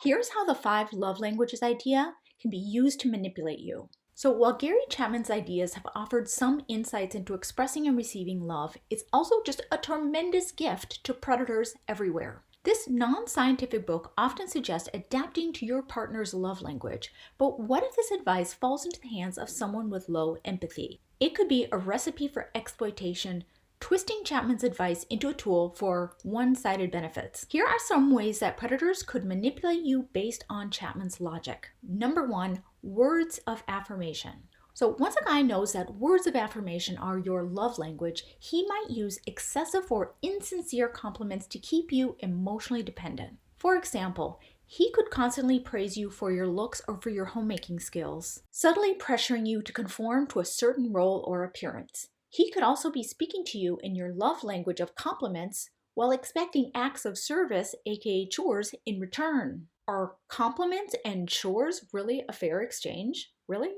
Here's how the 5 love languages idea can be used to manipulate you. So while Gary Chapman's ideas have offered some insights into expressing and receiving love, it's also just a tremendous gift to predators everywhere. This non-scientific book often suggests adapting to your partner's love language, but what if this advice falls into the hands of someone with low empathy? It could be a recipe for exploitation, twisting Chapman's advice into a tool for one-sided benefits. Here are some ways that predators could manipulate you based on Chapman's logic. Number 1, words of affirmation. So once a guy knows that words of affirmation are your love language, he might use excessive or insincere compliments to keep you emotionally dependent. For example, he could constantly praise you for your looks or for your homemaking skills, subtly pressuring you to conform to a certain role or appearance. He could also be speaking to you in your love language of compliments while expecting acts of service, aka chores, in return. Are compliments and chores really a fair exchange? Really?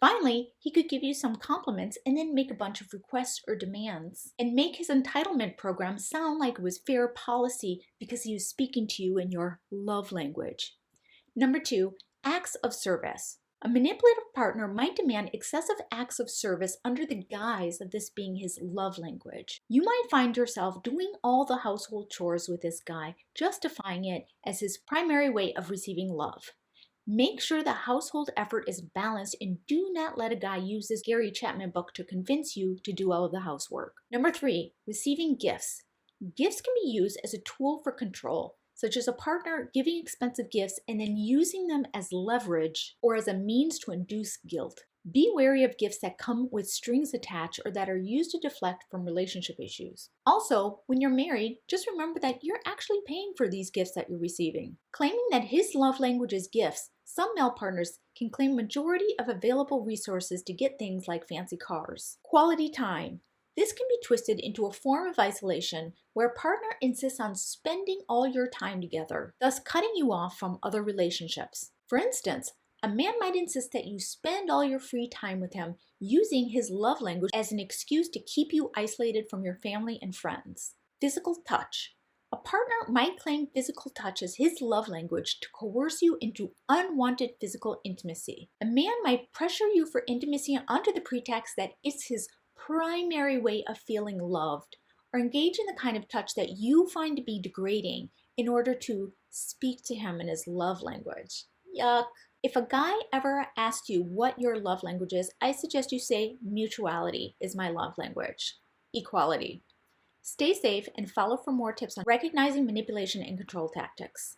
Finally, he could give you some compliments and then make a bunch of requests or demands and make his entitlement program sound like it was fair policy because he was speaking to you in your love language. Number 2, acts of service. A manipulative partner might demand excessive acts of service under the guise of this being his love language. You might find yourself doing all the household chores with this guy, justifying it as his primary way of receiving love. Make sure the household effort is balanced and do not let a guy use this Gary Chapman book to convince you to do all of the housework. Number 3, receiving gifts. Gifts can be used as a tool for control, such as a partner giving expensive gifts and then using them as leverage or as a means to induce guilt. Be wary of gifts that come with strings attached or that are used to deflect from relationship issues. Also, when you're married, just remember that you're actually paying for these gifts that you're receiving. Claiming that his love language is gifts, some male partners can claim majority of available resources to get things like fancy cars. Quality time. This can be twisted into a form of isolation where a partner insists on spending all your time together, thus cutting you off from other relationships. For instance, a man might insist that you spend all your free time with him, using his love language as an excuse to keep you isolated from your family and friends. Physical touch. A partner might claim physical touch as his love language to coerce you into unwanted physical intimacy. A man might pressure you for intimacy under the pretext that it's his primary way of feeling loved, or engage in the kind of touch that you find to be degrading in order to speak to him in his love language. Yuck. If a guy ever asks you what your love language is, I suggest you say mutuality is my love language. Equality. Stay safe and follow for more tips on recognizing manipulation and control tactics.